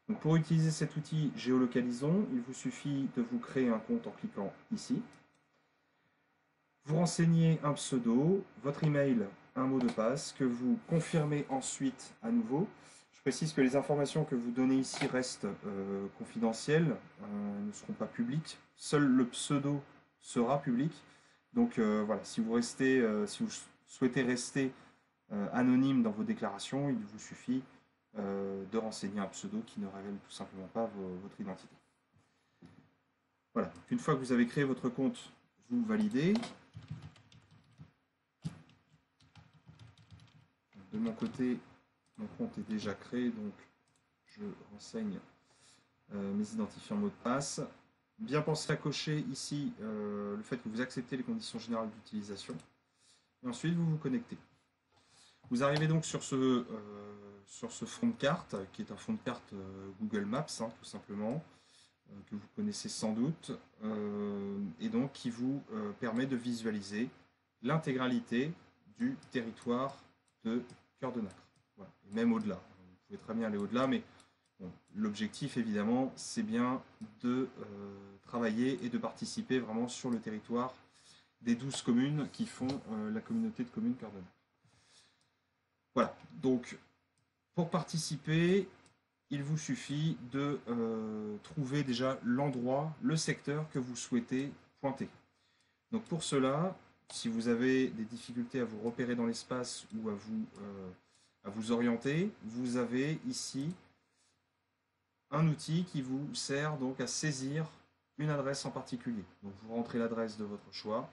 Donc pour utiliser cet outil géolocalisons, il vous suffit de vous créer un compte en cliquant ici. Vous renseignez un pseudo, votre email, un mot de passe que vous confirmez ensuite à nouveau. Je précise que les informations que vous donnez ici restent confidentielles, ne seront pas publiques. Seul le pseudo sera public. Donc voilà, si vous souhaitez rester anonyme dans vos déclarations, il vous suffit de renseigner un pseudo qui ne révèle tout simplement pas votre identité. Voilà, une fois que vous avez créé votre compte, vous validez. De mon côté, mon compte est déjà créé, donc je renseigne mes identifiants mots de passe. Bien penser à cocher ici le fait que vous acceptez les conditions générales d'utilisation. Et ensuite, vous vous connectez. Vous arrivez donc sur ce fond de carte, qui est un fond de carte Google Maps, hein, tout simplement, que vous connaissez sans doute, et donc qui vous permet de visualiser l'intégralité du territoire de Cœur de Nacre. Voilà. Et même au-delà. Vous pouvez très bien aller au-delà, mais bon, l'objectif, évidemment, c'est bien de travailler et de participer vraiment sur le territoire des 12 communes qui font la communauté de communes Cœur de Nacre. Voilà, donc pour participer, il vous suffit de trouver déjà l'endroit, le secteur que vous souhaitez pointer. Donc pour cela, si vous avez des difficultés à vous repérer dans l'espace ou à vous orienter, vous avez ici un outil qui vous sert donc à saisir une adresse en particulier. Donc vous rentrez l'adresse de votre choix,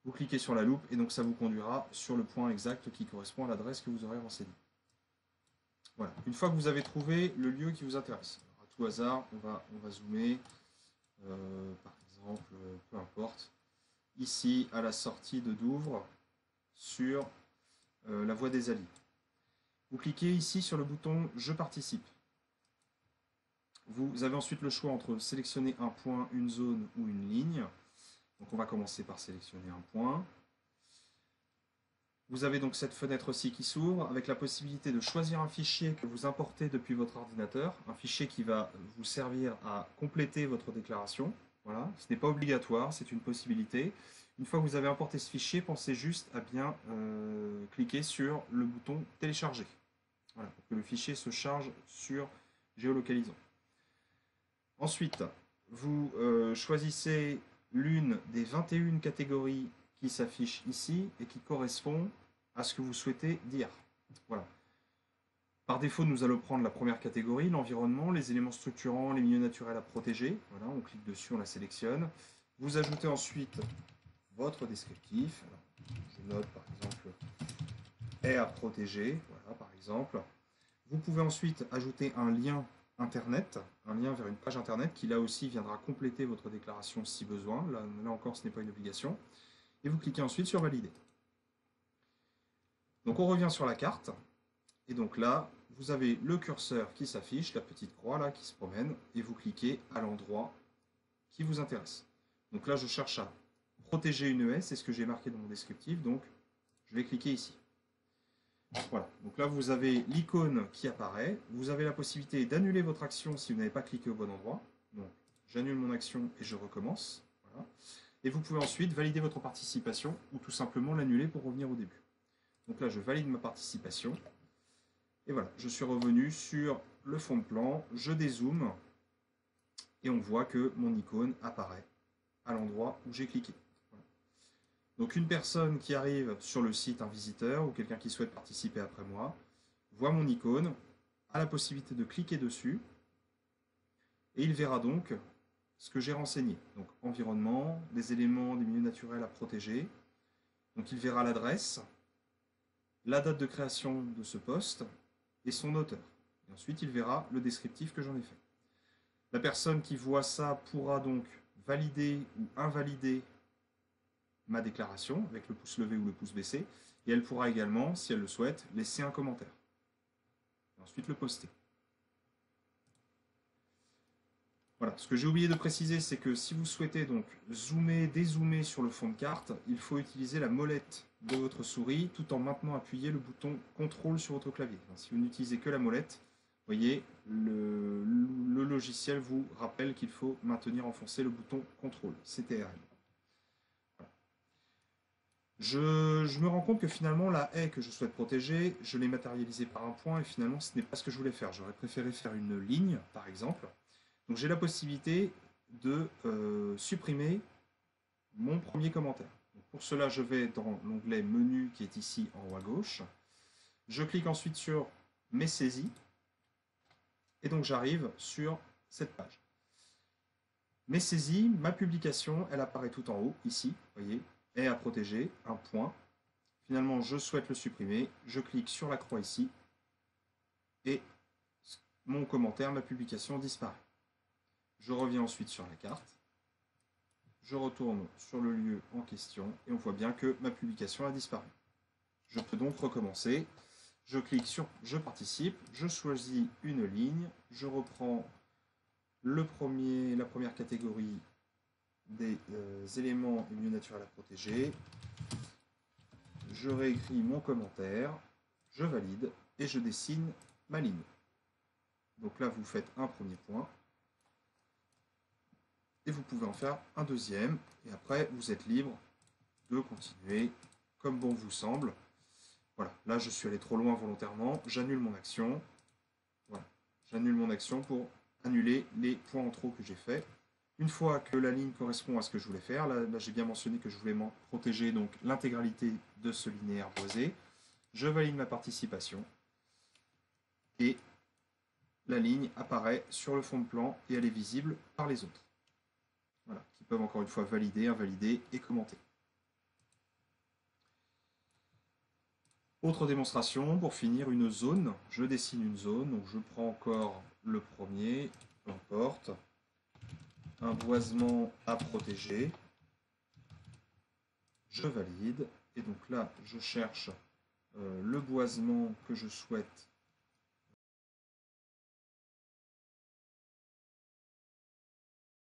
vous cliquez sur la loupe et donc ça vous conduira sur le point exact qui correspond à l'adresse que vous aurez renseignée. Voilà. Une fois que vous avez trouvé le lieu qui vous intéresse, alors à tout hasard, on va zoomer, par exemple, peu importe, ici à la sortie de Douvres, sur la voie des Alliés. Vous cliquez ici sur le bouton Je participe. Vous avez ensuite le choix entre sélectionner un point, une zone ou une ligne. Donc on va commencer par sélectionner un point. Vous avez donc cette fenêtre-ci qui s'ouvre avec la possibilité de choisir un fichier que vous importez depuis votre ordinateur, un fichier qui va vous servir à compléter votre déclaration. Voilà, ce n'est pas obligatoire, c'est une possibilité. Une fois que vous avez importé ce fichier, pensez juste à bien cliquer sur le bouton télécharger. Voilà, pour que le fichier se charge sur géolocalisons. Ensuite, vous choisissez l'une des 21 catégories qui s'affichent ici et qui correspond à ce que vous souhaitez dire. Voilà. Par défaut, nous allons prendre la première catégorie, l'environnement, les éléments structurants, les milieux naturels à protéger. Voilà, on clique dessus, on la sélectionne. Vous ajoutez ensuite votre descriptif. Alors, je note par exemple est à protéger, voilà, par exemple. Vous pouvez ensuite ajouter un lien internet, un lien vers une page internet qui là aussi viendra compléter votre déclaration si besoin. Là encore, ce n'est pas une obligation. Et vous cliquez ensuite sur valider. Donc on revient sur la carte. Et donc là, vous avez le curseur qui s'affiche, la petite croix là qui se promène, et vous cliquez à l'endroit qui vous intéresse. Donc là, je cherche à protéger une ES, c'est ce que j'ai marqué dans mon descriptif, donc je vais cliquer ici. Voilà, donc là vous avez l'icône qui apparaît, vous avez la possibilité d'annuler votre action si vous n'avez pas cliqué au bon endroit. Donc j'annule mon action et je recommence. Voilà. Et vous pouvez ensuite valider votre participation ou tout simplement l'annuler pour revenir au début. Donc là je valide ma participation. Et voilà, je suis revenu sur le fond de plan, je dézoome et on voit que mon icône apparaît à l'endroit où j'ai cliqué. Voilà. Donc une personne qui arrive sur le site, un visiteur ou quelqu'un qui souhaite participer après moi, voit mon icône, a la possibilité de cliquer dessus et il verra donc ce que j'ai renseigné. Donc environnement, des éléments, des milieux naturels à protéger. Donc il verra l'adresse, la date de création de ce poste et son auteur. Et ensuite, il verra le descriptif que j'en ai fait. La personne qui voit ça pourra donc valider ou invalider ma déclaration avec le pouce levé ou le pouce baissé. Et elle pourra également, si elle le souhaite, laisser un commentaire. Et ensuite le poster. Voilà. Ce que j'ai oublié de préciser, c'est que si vous souhaitez donc zoomer, dézoomer sur le fond de carte, il faut utiliser la molette de votre souris tout en maintenant appuyé le bouton CTRL sur votre clavier. Si vous n'utilisez que la molette, vous voyez, le logiciel vous rappelle qu'il faut maintenir enfoncé le bouton contrôle, CTRL. Voilà. Je me rends compte que finalement la haie que je souhaite protéger, je l'ai matérialisée par un point et finalement ce n'est pas ce que je voulais faire. J'aurais préféré faire une ligne par exemple. Donc j'ai la possibilité de supprimer mon premier commentaire. Donc pour cela, je vais dans l'onglet menu qui est ici en haut à gauche. Je clique ensuite sur mes saisies et donc j'arrive sur cette page. Mes saisies, ma publication, elle apparaît tout en haut ici, vous voyez, est à protéger, un point. Finalement, je souhaite le supprimer, je clique sur la croix ici et mon commentaire, ma publication disparaît. Je reviens ensuite sur la carte. Je retourne sur le lieu en question et on voit bien que ma publication a disparu. Je peux donc recommencer. Je clique sur « Je participe », je choisis une ligne, je reprends la première catégorie des éléments et milieux naturels à protéger. Je réécris mon commentaire, je valide et je dessine ma ligne. Donc là, vous faites un premier point. Et vous pouvez en faire un deuxième. Et après, vous êtes libre de continuer comme bon vous semble. Voilà, là je suis allé trop loin volontairement. J'annule mon action. Voilà, j'annule mon action pour annuler les points en trop que j'ai fait. Une fois que la ligne correspond à ce que je voulais faire, là j'ai bien mentionné que je voulais protéger donc l'intégralité de ce linéaire boisé. Je valide ma participation. Et la ligne apparaît sur le fond de plan et elle est visible par les autres. Voilà, qui peuvent encore une fois valider, invalider et commenter. Autre démonstration, pour finir, une zone. Je dessine une zone, donc je prends encore le premier, peu importe. Un boisement à protéger. Je valide. Et donc là, je cherche le boisement que je souhaite